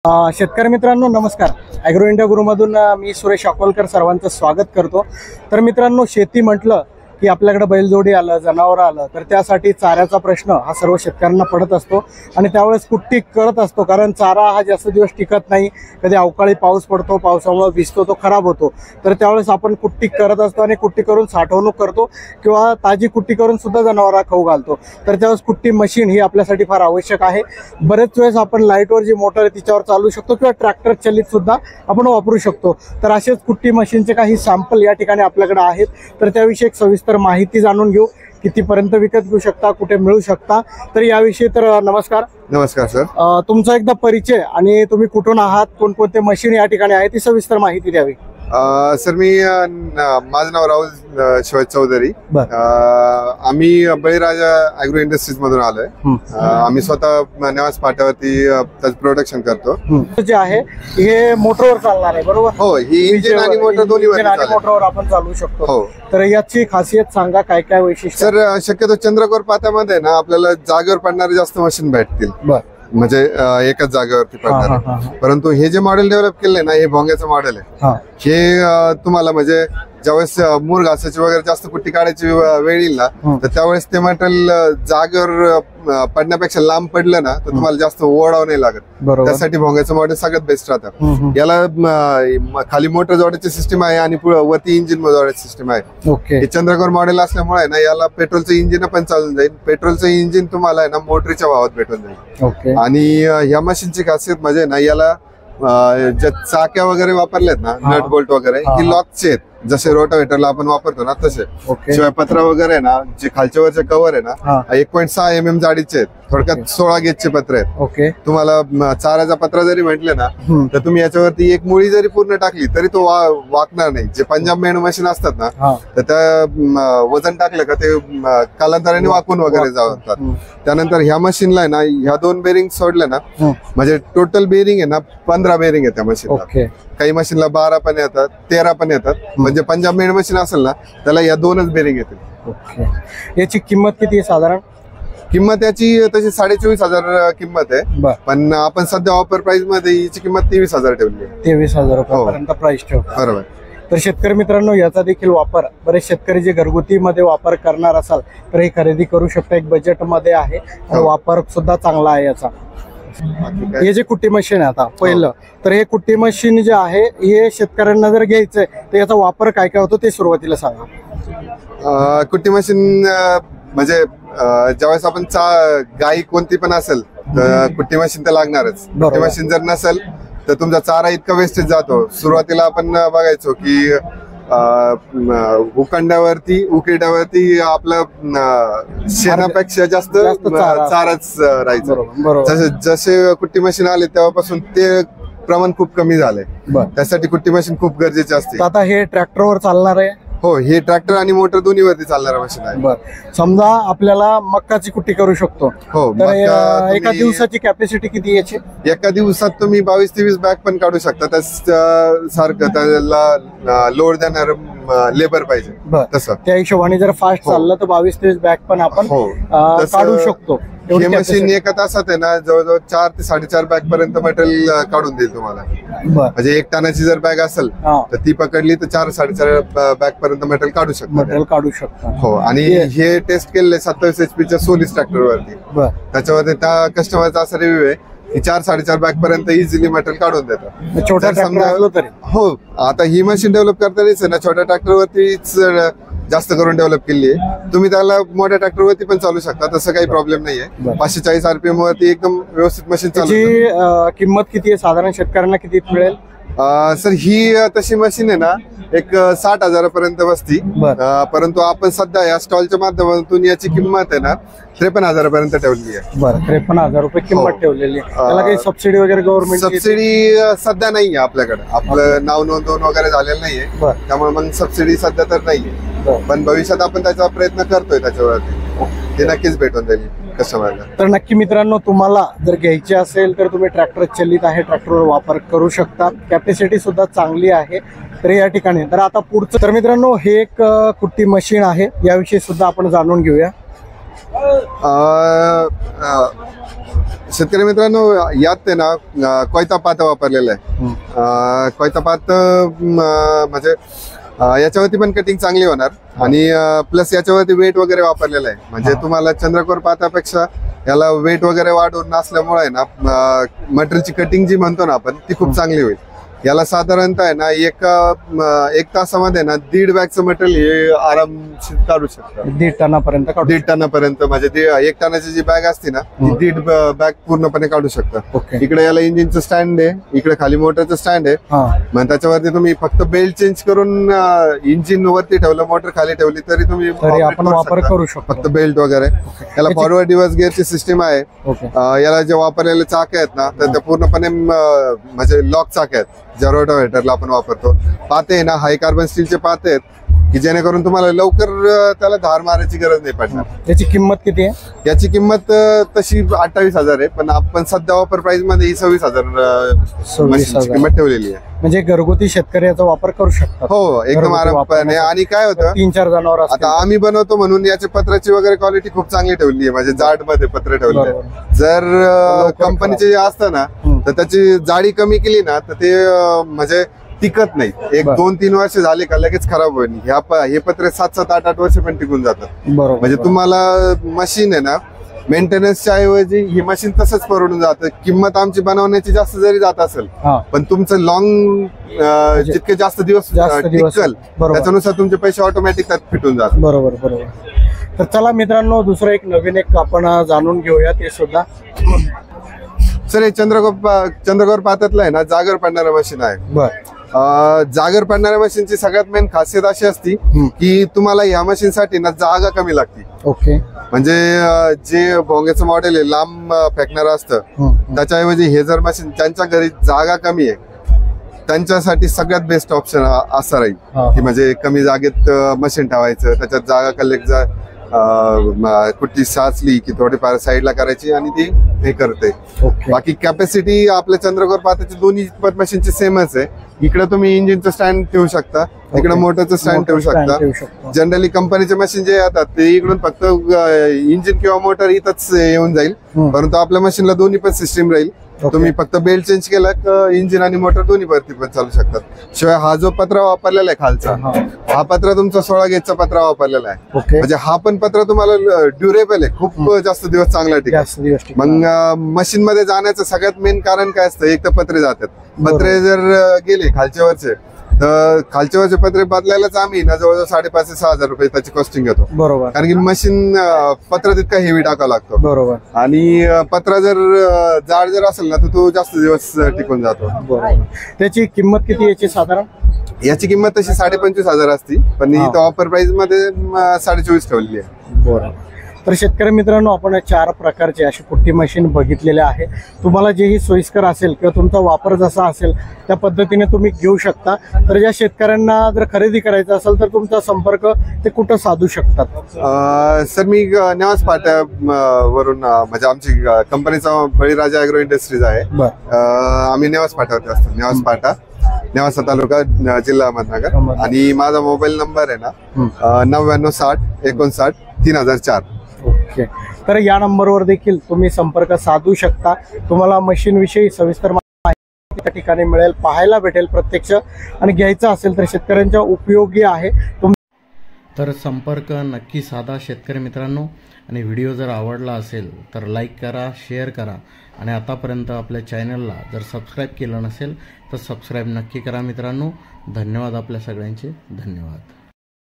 शेतकरी मित्रांनो नमस्कार। ॲग्रो इंडिया गुरुमधून मी सुरेश अकोलकर सर्वांचं स्वागत करतो। तर मित्रांनो, शेती म्हटलं की आपल्याकडे बैलजोडी आलं, जनावर आलं, तर त्यासाठी चाऱ्याचा प्रश्न हा सर्व शेतकऱ्यांना पडत असतो आणि त्यावेळेस कुट्टी कळत असतो, कारण चारा हा जास्त दिवस टिकत नाही। कधी अवकाळी पाऊस पडतो, पावसामुळे भिजतो, तो खराब होतो, तर त्यावेळेस आपण कुट्टी करत असतो आणि कुट्टी करून साठवणूक करतो किंवा ताजी कुट्टी करून सुद्धा जनावरांना खाऊ घालतो। तर त्यावेळेस कुट्टी मशीन ही आपल्यासाठी फार आवश्यक आहे। बरेच वेळेस आपण लाईटवर जी मोटर आहे तिच्यावर चालू शकतो किंवा ट्रॅक्टर चलित सुद्धा आपण वापरू शकतो। तर असेच कुट्टी मशीनचे काही सॅम्पल या ठिकाणी आपल्याकडे आहेत, तर त्याविषयी एक सविस्तर माहिती जाणून घेऊ। कितीपर्यंत विकत घेऊ शकता, कुठे मिळू शकता, तर याविषयी। तर नमस्कार। नमस्कार सर। तुमचा एकदा परिचय आणि तुम्ही कुठून आहात, कोणकोणते मशीन या ठिकाणी आहे ती सविस्तर माहिती द्यावी। सर माझं नाव राहुल शिवाजी चौधरी। आम्ही बळीराजा ॲग्रो इंडस्ट्रीज मधून आलोय। आम्ही स्वतः नेवास पाट्यावरती त्याचं प्रोडक्शन करतो। जे आहे हे मोटरवर चालणार आहे, बरोबर? हो, ही इंजिन आणि मोटर दोन्हीवर मोटरवर आपण चालू शकतो। हो। तर याची खासियत सांगा, काय काय वैशिष्ट्य? सर, शक्यतो चंद्रकोर पात्यामध्ये ना आपल्याला जागेवर पडणारे जास्त मशीन भेटतील, म्हणजे एकाच जागेवरती पडणार। परंतु हे जे मॉडेल डेव्हलप केलंय ना, हे भोंग्याचं मॉडेल आहे। हे तुम्हाला म्हणजे ज्यावेळेस मूर घासाची वगैरे जास्त कुट्टी काढायची वेळ येईल ना, तर त्यावेळेस ते मटेरियल जागेवर पडण्यापेक्षा लांब पडलं ना, तर तुम्हाला जास्त ओढावं नाही लागत। त्यासाठी भोंग्याचं मॉडेल सगळ्यात बेस्ट राहतं। याला खाली मोटर जोडायची सिस्टीम आहे आणि वरती इंजिन जोडायची सिस्टीम आहे। हे चंद्रकोर मॉडेल असल्यामुळे ना याला पेट्रोलचं इंजिन पण चालून जाईल। पेट्रोलचं इंजिन तुम्हाला ना मोटरीच्या भावात भेटून जाईल। आणि या मशीनची खासियत म्हणजे ना, याला ज्या चाक्या वगैरे वापरल्यात ना, नट बोल्ट वगैरे, ही लॉकचे आहेत, जसे रोटावेटरला आपण वापरतो ना तसे। शिवाय पत्र वगैरे ना, जे खालच्या वरचे कव्हर आहे ना, 1.6 mm जाडीचे आहेत। थोडक्यात 16 गेजचे पत्र आहेत। तुम्हाला चाऱ्याचा पत्रा जरी म्हटले ना, तर तुम्ही याच्यावरती एक मुळी जरी पूर्ण टाकली तरी तो वाकणार नाही। जे पंजाब मेंढ मशीन असतात ना, तर त्या वजन टाकलं का ते कालांतराने वाकून वगैरे जातात। त्यानंतर ह्या मशीनला ना, ह्या 2 बेरिंग सोडल्या ना, म्हणजे टोटल बेरिंग आहे ना 15 बेरिंग आहे त्या मशीनला। काही मशीनला 12 पण येतात, 13 पण येतात। म्हणजे पंजाब मेंढ मशीन असेल ना, त्याला या 2च बेरिंग येतील। याची किंमत किती आहे साधारण? किंमत याची तशी 24,500 किंमत आहे, पण आपण सध्या ऑफर प्राइस मध्ये याची किंमत 23,000 ठेवली आहे। 23,000 रुपयापर्यंत प्राइस ठेवतो, बरोबर? तर शेतकरी मित्रांनो, याचा देखील वापर बरेच शेतकरी जे घरगुती मध्ये वापर करणार असाल तर हे खरेदी करू शकता। एक बजेट मध्ये आहे आणि वापर सुद्धा चांगला आहे याचा। हे जे कुट्टी मशीन आहे आता पहिलं, तर हे कुट्टी मशीन जे आहे हे शेतकऱ्यांना जर घ्यायचंय तर याचा वापर काय काय होतो ते सुरुवातीला सांगा। कुट्टी मशीन म्हणजे ज्यावेळेस आपण गाई कोणती पण असेल तर कुट्टी मशीन तर लागणारच। कुट्टी मशीन जर नसेल तर तुमचा चारा इतका वेस्टेज जातो। सुरुवातीला आपण बघायचो की उकिरड्यावरती आपलं शेणापेक्षा जास्त चाराच राहायचं। जसे कुट्टी मशीन आले तेव्हापासून ते प्रमाण खूप कमी झालंय। त्यासाठी कुट्टी मशीन खूप गरजेची असते। आता हे ट्रॅक्टरवर चालणार आहे? हो, हे ट्रॅक्टर आणि मोटर दोन्हीवरती चालणारा मशीन आहे। समजा आपल्याला मक्काची कुट्टी करू शकतो, हो, तर एका दिवसाची कॅपॅसिटी किती याची? एका दिवसात तुम्ही 22-23 बॅग पण काढू शकता। सारखं त्याला लोड देणार लेबर पाहिजे, तसं त्या हिशोबाने जर फास्ट चाललं तर 22-23 बॅग पण आपण काढू शकतो। हे मशीन एका तासात आहे ना, जवळजवळ 4 ते 4.5 बॅग पर्यंत मटेरियल काढून देईल तुम्हाला। म्हणजे 1 टनाची जर बॅग असेल तर ती पकडली तर 4-4.5 बॅग पर्यंत मटेरियल काढू शकता। हो, आणि हे टेस्ट केलेले 27 HP च्या सोलिस ट्रॅक्टर वरती। त्याच्यावरती त्या कस्टमरचा असा रिव्ह्यू आहे की 4-4.5 बॅग पर्यंत इझिली मटेरियल काढून देतात, छोट्या ट्रॅक्टर। हो, आता ही मशीन डेव्हलप करतानाच ना छोट्या ट्रॅक्टर वरतीच जास्त करून डेव्हलप केली आहे। तुम्ही त्याला मोठ्या ट्रॅक्टर वरती पण चालू शकता, तसं काही प्रॉब्लेम नाहीये। 540 RPM वरती एकदम व्यवस्थित मशीन चालू। किंमत किती आहे साधारण, शेतकऱ्यांना किती मिळेल? सर, ही तशी मशीन आहे ना, एक 60,000 पर्यंत बसती। परंतु आपण सध्या या स्टॉलच्या माध्यमातून याची किंमत आहे ना 53,000 पर्यंत ठेवली आहे। 53,000 रुपये किंमत ठेवलेली आहे। त्याला काही सबसिडी वगैरे गव्हर्नमेंट? सबसिडी सध्या नाहीये आपल्याकडे, आपलं नाव नोंदवून वगैरे झालेलं नाहीये, त्यामुळे मग सबसिडी सध्या तर नाहीये। पण भविष्यात आपण त्याचा प्रयत्न करतोय त्याच्यावरती, ते नक्कीच भेटून जाईल कस्टमरला। तर नक्की मित्रांनो, तुम्हाला जर घ्यायचे असेल तर तुम्ही ट्रॅक्टर चलित आहे, ट्रॅक्टरवर वापर करू शकता। कॅपॅसिटी सुद्धा चांगली आहे तर या ठिकाणी। तर आता पुढचं, तर मित्रांनो हे एक कुट्टी मशीन आहे, याविषयी सुद्धा आपण जाणून घेऊया। शेतकरी मित्रांनो, यात आहे ना कोयता पात वापरलेला आहे. कोयता पात म्हणजे याच्यावरती पण कटिंग चांगली होणार आणि प्लस याच्यावरती वेट वगैरे वापरलेलं आहे. म्हणजे तुम्हाला चंद्रकोर पातापेक्षा याला वेट वगैरे वाढून नसल्यामुळे ना मटेरियलची कटिंग जी म्हणतो ना आपण ती खूप चांगली होईल. याला साधारणतः आहे ना एक तासामध्ये ना 1.5 बॅगचं मटेरियल हे आरामशीर काढू शकतात. 1.5 टनापर्यंत 1.5 टनापर्यंत म्हणजे 1 टनाची जी बॅग असते ना ती 1.5 बॅग पूर्णपणे काढू शकता. इकडे याला इंजिनचं स्टँड आहे, इकडे खाली मोटरचं स्टँड आहे. मग त्याच्यावरती तुम्ही फक्त बेल्ट चेंज करून इंजिन वरती ठेवलं, मोटर खाली ठेवली तरी तुम्ही आपण वापर करू शकतो. फक्त बेल्ट वगैरे. याला फॉरवर्ड रिव्हर्स गिअरची सिस्टीम आहे. याला जे वापरलेले चाक आहेत ना तर ते पूर्णपणे म्हणजे लॉक चाक आहेत, ज्या रोटावेटरला आपण वापरतो. पाते आहे ना हाय कार्बन स्टीलचे पाते आहेत की जेणेकरून तुम्हाला लवकर त्याला धार मारायची गरज नाही पडणार. याची किंमत किती आहे? याची किंमत तशी 28,000 आहे, पण आपण सध्या ऑफर प्राइस मध्ये 26,000 मशीनची किंमत ठेवलेली आहे. म्हणजे घरगुती शेतकरी याचा वापर करू शकतात. हो, एकदम आरामपणे. आणि काय होतं 3-4 जनावर आता आम्ही बनवतो म्हणून याची पत्राची वगैरे क्वालिटी खूप चांगली ठेवली आहे. म्हणजे जाड मध्ये पत्र ठेवले. जर कंपनीचे असतं ना तर त्याची जाडी कमी केली ना तर ते म्हणजे टिकत नाही. 1-2-3 वर्ष झाले का लगेच खराब होईल. हे पत्रे 7-8 वर्ष पण टिकून जातात. म्हणजे तुम्हाला मशीन आहे ना मेंटेनन्सच्या ऐवजी ही मशीन तसंच परवडून जातं. किंमत आमची बनवण्याची जास्त जरी जात असेल पण तुमचं लॉंग जितके जास्त दिवस टिकल त्याच्यानुसार तुमचे पैसे ऑटोमॅटिक त्यात फिटून जातात. बरोबर. तर चला मित्रांनो, दुसरं नवीन आपण जाणून घेऊया ते सुद्धा. सर, हे चंद्रकोर पात्यातलं आहे ना जागेवर पडणारं मशीन आहे. जागेवर पडणाऱ्या मशीनची सगळ्यात मेन खासियत अशी असती की तुम्हाला या मशीन साठी ना जागा कमी लागते. म्हणजे जे भोंग्याचं मॉडेल आहे लांब फेकणारं असतं त्याच्याऐवजी हे जर मशीन ज्यांच्या घरी जागा कमी आहे त्यांच्यासाठी सगळ्यात बेस्ट ऑप्शन असं राहील की म्हणजे कमी जागेत मशीन ठेवायचं, त्याच्यात जागा कलेक्ट कुठली साचली की थोडीफार साईडला करायची आणि ती हे करते. बाकी कॅपॅसिटी आपल्या चंद्रकोर पात्याची दोन्ही मशीनची सेमच आहे. इकडे तुम्ही इंजिनचं स्टँड ठेवू शकता, इकडे मोटरचं स्टँड ठेवू शकता. जनरली कंपनीचे मशीन जे येतात ते इकडून फक्त इंजिन किंवा मोटर इथंच येऊन जाईल, परंतु आपल्या मशीनला दोन्ही पण सिस्टीम राहील. तुम्ही फक्त बेल्ट चेंज केला तर इंजिन आणि मोटर दोन्ही वरती पण चालू शकतात. शिवाय हा जो पत्रा वापरलेला आहे खालचा, हा पत्रा तुमचा 16 गेजचा पत्रा वापरलेला आहे. म्हणजे हा पण पत्रा तुम्हाला ड्युरेबल आहे, खूप जास्त दिवस चांगला टिकेल. मग मशीन मध्ये जाण्याचं सगळ्यात मेन कारण काय असतं, एक तर पत्रे जातात. पत्रे जर गेले खालच्यावरचे तर खालच्यावरचे पत्रे बदलायलाच आम्ही ना जवळजवळ 5,500-6,000 रुपये त्याची कॉस्टिंग घेतो. बरोबर. कारण की मशीन पत्र तितका हेवी टाकावा लागतो. बरोबर. आणि पत्रा जर जाड जर असेल ना तर तो जास्त दिवस टिकून जातो. बरोबर. त्याची किंमत किती याची साधारण? याची किंमत तशी 25,500 असती, पण इथं ऑफर प्राइस मध्ये 24,500 ठेवलेली आहे. बरोबर. तर शेतकरी मित्रांनो, आपण 4 प्रकारचे अशी कुट्टी मशीन बघितलेले आहे. तुम्हाला जेही सोयीस्कर असेल किंवा तुमचा वापर जसा असेल त्या पद्धतीने तुम्ही घेऊ शकता. तर ज्या शेतकऱ्यांना जर खरेदी करायचं असेल तर तुमचा संपर्क ते कुठं साधू शकतात? सर, मी नेवास पाटा वरून म्हणजे आमची कंपनीचा बळीराजा ॲग्रो इंडस्ट्रीज आहे. आम्ही नेवास पाट्यावरती असतो. नेवास पाटा, नेवासा तालुका, जिल्हा अहमदनगर. आणि माझा मोबाईल नंबर आहे ना 9960593004. ओके. तर या नंबरवर देखील तुम्ही संपर्क साधू शकता. तुम्हाला मशीन विषयी सविस्तर माहिती त्या ठिकाणी मिळेल, पाहायला भेटेल प्रत्यक्ष, आणि घ्यायचं असेल तर शेतकऱ्यांच्या उपयोगी आहे. तर संपर्क नक्की साधा शेतकरी मित्रांनो. आणि व्हिडिओ जर आवडला असेल तर लाईक करा, शेअर करा, आणि आतापर्यंत आपल्या चॅनलला जर सबस्क्राईब केलं नसेल तर सबस्क्राईब नक्की करा मित्रांनो. धन्यवाद आपल्या सगळ्यांचे. धन्यवाद.